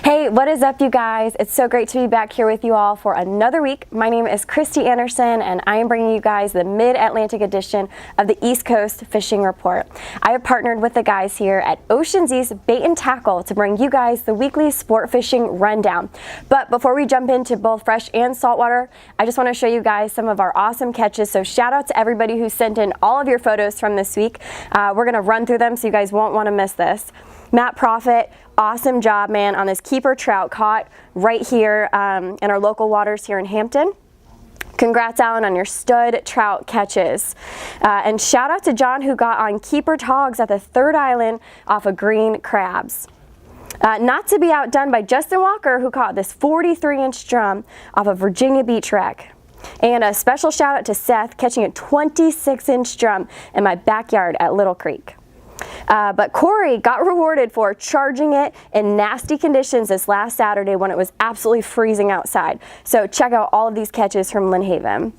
Hey, what is up, you guys? It's so great to be back here with you all for another week. My name is Christy Anderson, and I am bringing you guys the Mid-Atlantic edition of the East Coast Fishing Report. I have partnered with the guys here at Ocean's East Bait and Tackle to bring you guys the weekly sport fishing rundown. But before we jump into both fresh and saltwater, I just want to show you guys some of our awesome catches. So shout out to everybody who sent in all of your photos from this week. We're going to run through them so you guys won't want to miss this. Matt Profit, awesome job, man, on this keeper trout caught right here in our local waters here in Hampton. Congrats, Alan, on your stud trout catches. And shout out to John, who got on keeper togs at the third island off of green crabs. Not to be outdone by Justin Walker, who caught this 43-inch drum off of Virginia Beach wreck. And a special shout out to Seth, catching a 26-inch drum in my backyard at Little Creek. But Corey got rewarded for charging it in nasty conditions this last Saturday when it was absolutely freezing outside. So check out all of these catches from Lynn Haven.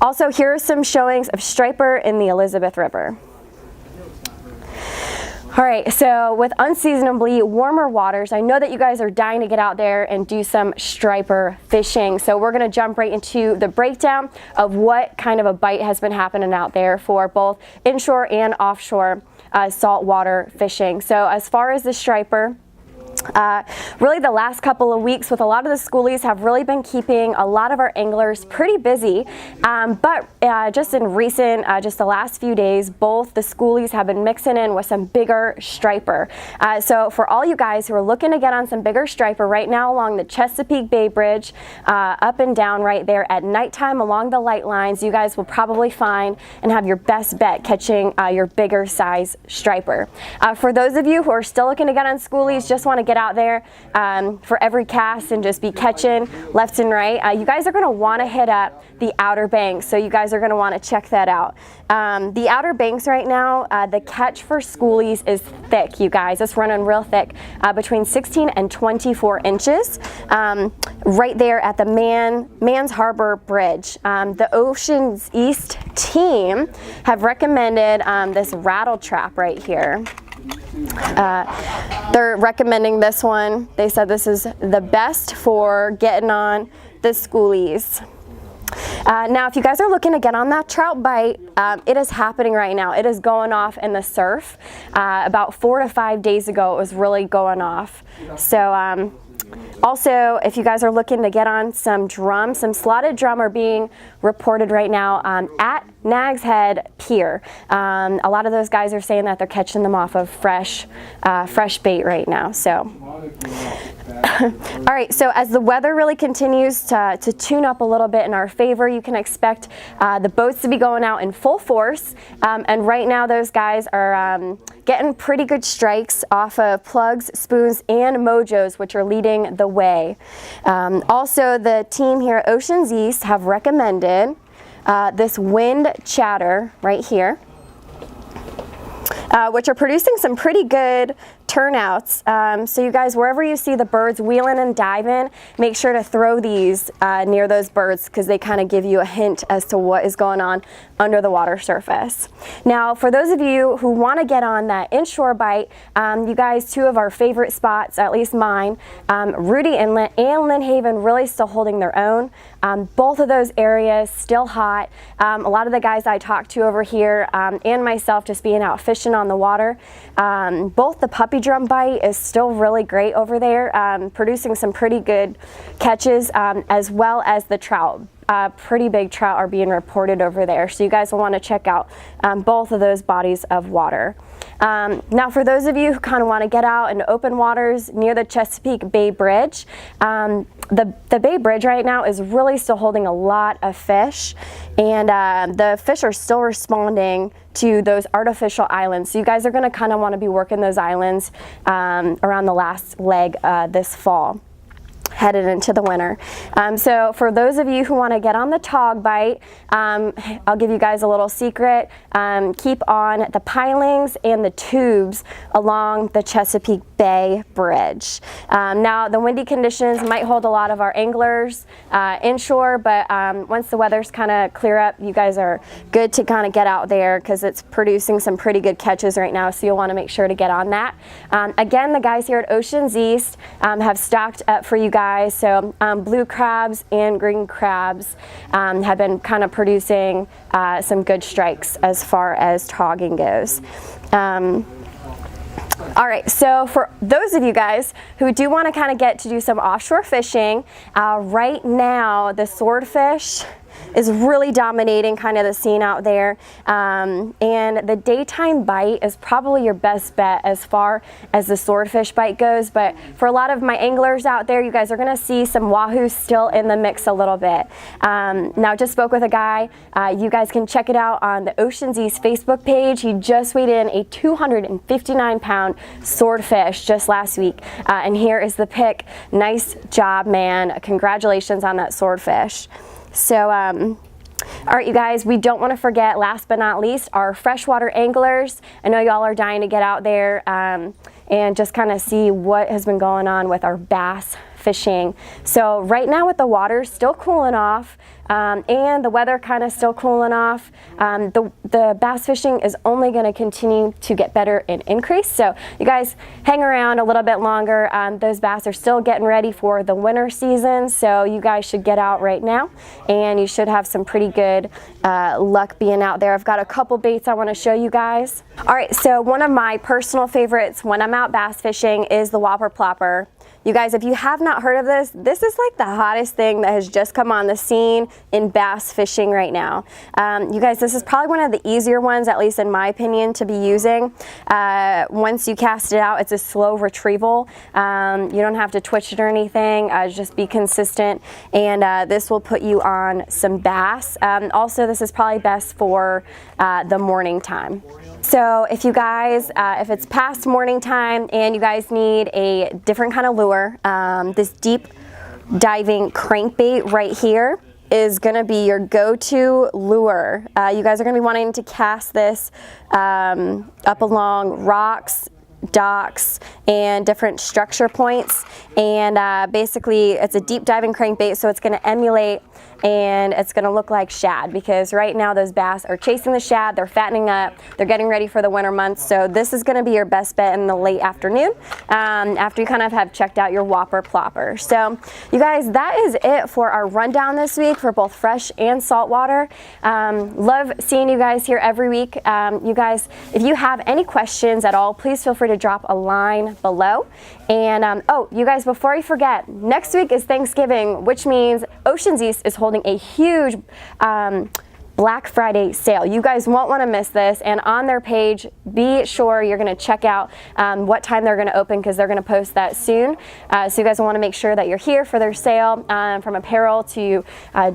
Also, here are some showings of striper in the Elizabeth River. All right, so with unseasonably warmer waters, I know that you guys are dying to get out there and do some striper fishing. So we're gonna jump right into the breakdown of what kind of a bite has been happening out there for both inshore and offshore saltwater fishing. So as far as the striper, really the last couple of weeks with a lot of the schoolies have really been keeping a lot of our anglers pretty busy, but just in recent, just the last few days, both the schoolies have been mixing in with some bigger striper. So for all you guys who are looking to get on some bigger striper right now along the Chesapeake Bay Bridge, up and down right there at nighttime along the light lines, you guys will probably find and have your best bet catching your bigger size striper. For those of you who are still looking to get on schoolies, just want to get out there for every cast and just be catching left and right, you guys are going to want to hit up the Outer Banks. So you guys are going to want to check that out. The Outer Banks right now, the catch for schoolies is thick, you guys. It's running real thick, between 16 and 24 inches, right there at the Mans Harbor Bridge. The Ocean's East team have recommended this rattle trap right here. They're recommending this one. They said this is the best for getting on the schoolies. Now, if you guys are looking to get on that trout bite, it is happening right now. It is going off in the surf. About 4 to 5 days ago, it was really going off. So, also, if you guys are looking to get on some drum, some slotted drum are being reported right now at Nags Head Pier. A lot of those guys are saying that they're catching them off of fresh bait right now. So, all right. So as the weather really continues to tune up a little bit in our favor, you can expect the boats to be going out in full force. And right now, those guys are getting pretty good strikes off of plugs, spoons, and mojos, which are leading the way. Also, the team here at Ocean's East have recommended this wind chatter right here, which are producing some pretty good turnouts. So you guys, wherever you see the birds wheeling and diving, make sure to throw these near those birds, because they kind of give you a hint as to what is going on under the water surface. Now, for those of you who want to get on that inshore bite, you guys, two of our favorite spots, at least mine, Rudy Inlet and Lynn Haven, really still holding their own. Both of those areas still hot. A lot of the guys I talked to over here and myself just being out fishing on the water, both the puppy drum bite is still really great over there, producing some pretty good catches, as well as the trout. Pretty big trout are being reported over there, so you guys will want to check out both of those bodies of water. Now, for those of you who kind of want to get out into open waters near the Chesapeake Bay Bridge, the Bay Bridge right now is really still holding a lot of fish, and the fish are still responding to those artificial islands. So you guys are going to kind of want to be working those islands around the last leg this fall. headed into the winter. So for those of you who want to get on the tog bite, I'll give you guys a little secret. Keep on the pilings and the tubes along the Chesapeake Bay Bridge. Now the windy conditions might hold a lot of our anglers inshore, but once the weather's kind of clear up, you guys are good to kind of get out there because it's producing some pretty good catches right now, so you'll want to make sure to get on that. Again, the guys here at Oceans East have stocked up for you guys, so blue crabs and green crabs have been kind of producing some good strikes as far as togging goes. All right, so for those of you guys who do want to kind of get to do some offshore fishing, right now the swordfish is really dominating kind of the scene out there, and the daytime bite is probably your best bet as far as the swordfish bite goes. But for a lot of my anglers out there, you guys are going to see some wahoo still in the mix a little bit. Now just spoke with a guy, you guys can check it out on the Oceans East Facebook page. He just weighed in a 259-pound swordfish just last week, and here is the pic. Nice job, man. Congratulations on that swordfish. So, all right, you guys, we don't want to forget, last but not least, our freshwater anglers. I know y'all are dying to get out there and just kind of see what has been going on with our bass fishing. So right now with the water still cooling off, and the weather kind of still cooling off, the bass fishing is only going to continue to get better and increase. So you guys hang around a little bit longer. Those bass are still getting ready for the winter season, so you guys should get out right now and you should have some pretty good luck being out there. I've got a couple baits I want to show you guys. All right, so one of my personal favorites when I'm out bass fishing is the Whopper Plopper. You guys, if you have not heard of this, this is like the hottest thing that has just come on the scene in bass fishing right now. You guys, this is probably one of the easier ones, at least in my opinion, to be using. Once you cast it out, it's a slow retrieval. You don't have to twitch it or anything, just be consistent, and this will put you on some bass. Also, this is probably best for the morning time. So if you guys, if it's past morning time and you guys need a different kind of lure, this deep diving crankbait right here is going to be your go-to lure. You guys are going to be wanting to cast this up along rocks, docks, and different structure points, and basically it's a deep diving crankbait, so it's going to emulate and it's going to look like shad, because right now those bass are chasing the shad, they're fattening up, they're getting ready for the winter months. So this is going to be your best bet in the late afternoon after you kind of have checked out your Whopper Plopper. So you guys, that is it for our rundown this week for both fresh and saltwater. Love seeing you guys here every week. You guys, if you have any questions at all, please feel free to drop a line below. And oh, you guys, before I forget, next week is Thanksgiving, which means Oceans East is holding a huge Black Friday sale. You guys won't want to miss this, and on their page, be sure you're going to check out what time they're going to open, because they're going to post that soon. So you guys want to make sure that you're here for their sale, from apparel to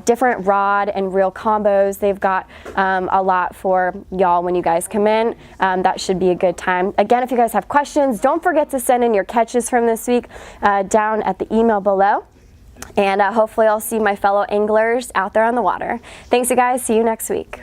different rod and reel combos. They've got a lot for y'all when you guys come in. That should be a good time. Again, if you guys have questions, don't forget to send in your catches from this week down at the email below. And hopefully I'll see my fellow anglers out there on the water. Thanks, you guys. See you next week.